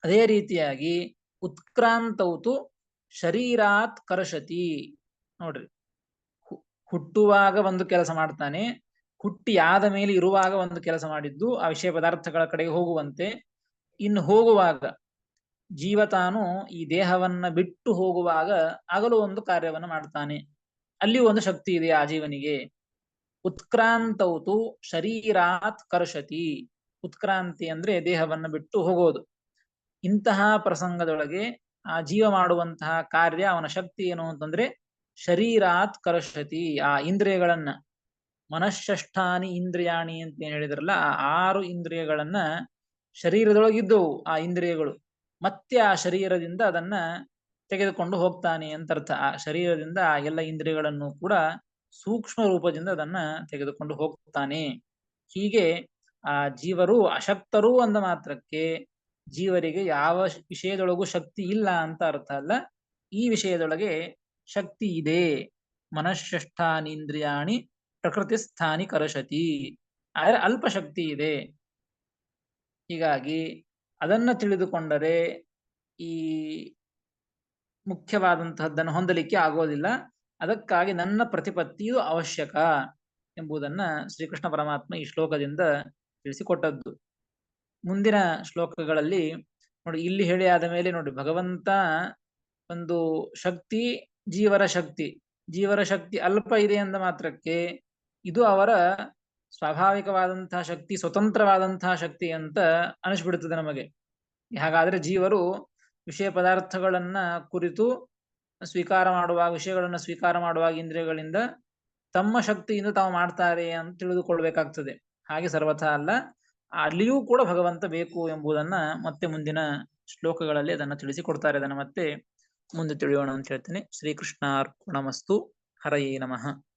ಅದೇ ರೀತಿಯಾಗಿ ಉತ್ಕ್ರಾಂತೌತು ಶರೀರಾತ್ ಕರ್ಷತಿ. ನೋಡ್ರಿ, ಹುಟ್ಟುವಾಗ ಒಂದು ಕೆಲಸ ಮಾಡ್ತಾನೆ, ಹುಟ್ಟಿ ಆದ ಮೇಲೆ ಇರುವಾಗ ಒಂದು ಕೆಲಸ ಮಾಡಿದ್ದು ಆ ವಿಷಯ ಪದಾರ್ಥಗಳ ಕಡೆಗೆ ಹೋಗುವಂತೆ. ಇನ್ನು ಹೋಗುವಾಗ ಜೀವ ತಾನು ಈ ದೇಹವನ್ನ ಬಿಟ್ಟು ಹೋಗುವಾಗ ಆಗಲೂ ಒಂದು ಕಾರ್ಯವನ್ನ ಮಾಡ್ತಾನೆ. ಅಲ್ಲಿ ಒಂದು ಶಕ್ತಿ ಇದೆ ಆ ಜೀವನಿಗೆ. ಉತ್ಕ್ರಾಂತೌತು ಶರೀರಾತ್ ಕರ್ಷತಿ. ಉತ್ಕ್ರಾಂತಿ ಅಂದ್ರೆ ದೇಹವನ್ನ ಬಿಟ್ಟು ಹೋಗೋದು. ಇಂತಹ ಪ್ರಸಂಗದೊಳಗೆ ಆ ಜೀವ ಮಾಡುವಂತಹ ಕಾರ್ಯ, ಅವನ ಶಕ್ತಿ ಏನು ಅಂತಂದ್ರೆ ಶರೀರಾತ್ ಕರ್ಷತಿ. ಆ ಇಂದ್ರಿಯಗಳನ್ನ, ಮನಃಷ್ಠಾನಿ ಇಂದ್ರಿಯಾಣಿ ಅಂತ ಏನ್ ಹೇಳಿದ್ರಲ್ಲ, ಆ 6 ಇಂದ್ರಿಯಗಳನ್ನ ಶರೀರದೊಳಗಿದ್ದವು ಆ ಇಂದ್ರಿಯಗಳು, ಮತ್ತೆ ಆ ಶರೀರದಿಂದ ಅದನ್ನ ತೆಗೆದುಕೊಂಡು ಹೋಗ್ತಾನೆ ಅಂತ ಅರ್ಥ. ಆ ಶರೀರದಿಂದ ಆ ಎಲ್ಲ ಇಂದ್ರಿಯಗಳನ್ನು ಕೂಡ ಸೂಕ್ಷ್ಮ ರೂಪದಿಂದ ಅದನ್ನ ತೆಗೆದುಕೊಂಡು ಹೋಗ್ತಾನೆ. ಹೀಗೆ ಆ ಜೀವರು ಅಶಕ್ತರು ಅಂದ ಮಾತ್ರಕ್ಕೆ ಜೀವರಿಗೆ ಯಾವ ವಿಷಯದೊಳಗೂ ಶಕ್ತಿ ಇಲ್ಲ ಅಂತ ಅರ್ಥ ಅಲ್ಲ. ಈ ವಿಷಯದೊಳಗೆ ಶಕ್ತಿ ಇದೆ. ಮನಃಷ್ಠಾನಿ ಇಂದ್ರಿಯಾಣಿ ಪ್ರಕೃತಿ ಸ್ಥಾನಿ ಕರ್ಷತಿ. ಆದರೆ ಅಲ್ಪ ಶಕ್ತಿ ಇದೆ. ಹೀಗಾಗಿ ಅದನ್ನ ತಿಳಿದುಕೊಂಡರೆ ಈ ಮುಖ್ಯವಾದಂತಹದ್ದನ್ನು ಹೊಂದಲಿಕ್ಕೆ ಆಗೋದಿಲ್ಲ. ಅದಕ್ಕಾಗಿ ನನ್ನ ಪ್ರತಿಪತ್ತಿಯು ಅವಶ್ಯಕ ಎಂಬುದನ್ನ ಶ್ರೀಕೃಷ್ಣ ಪರಮಾತ್ಮ ಈ ಶ್ಲೋಕದಿಂದ ತಿಳಿಸಿಕೊಟ್ಟದ್ದು. ಮುಂದಿನ ಶ್ಲೋಕಗಳಲ್ಲಿ ನೋಡಿ, ಇಲ್ಲಿ ಹೇಳಿ ಆದ ಮೇಲೆ ನೋಡಿ, ಭಗವಂತ ಒಂದು ಶಕ್ತಿ, ಜೀವರ ಶಕ್ತಿ ಅಲ್ಪ ಇದೆ ಅಂದ ಮಾತ್ರಕ್ಕೆ ಇದು ಅವರ ಸ್ವಾಭಾವಿಕವಾದಂತಹ ಶಕ್ತಿ, ಸ್ವತಂತ್ರವಾದಂತಹ ಶಕ್ತಿ ಅಂತ ಅನಿಸ್ಬಿಡುತ್ತದೆ ನಮಗೆ. ಹಾಗಾದ್ರೆ ಜೀವರು ವಿಷಯ ಪದಾರ್ಥಗಳನ್ನ ಕುರಿತು ಸ್ವೀಕಾರ ಮಾಡುವಾಗ, ವಿಷಯಗಳನ್ನು ಸ್ವೀಕಾರ ಮಾಡುವಾಗ ಇಂದ್ರಿಯಗಳಿಂದ ತಮ್ಮ ಶಕ್ತಿಯಿಂದ ತಾವು ಮಾಡ್ತಾರೆ ಅಂತ ತಿಳಿದುಕೊಳ್ಬೇಕಾಗ್ತದೆ. ಹಾಗೆ ಸರ್ವಥಾ ಅಲ್ಲ, ಅಲ್ಲಿಯೂ ಕೂಡ ಭಗವಂತ ಬೇಕು ಎಂಬುದನ್ನ ಮತ್ತೆ ಮುಂದಿನ ಶ್ಲೋಕಗಳಲ್ಲಿ ಅದನ್ನು ತಿಳಿಸಿಕೊಡ್ತಾರೆ. ಅದನ್ನು ಮತ್ತೆ ಮುಂದೆ ತಿಳಿಯೋಣ ಅಂತ ಹೇಳ್ತೀನಿ. ಶ್ರೀಕೃಷ್ಣ ಅರ್ಪಣಮಸ್ತು. ಹರಯೇ ನಮಃ.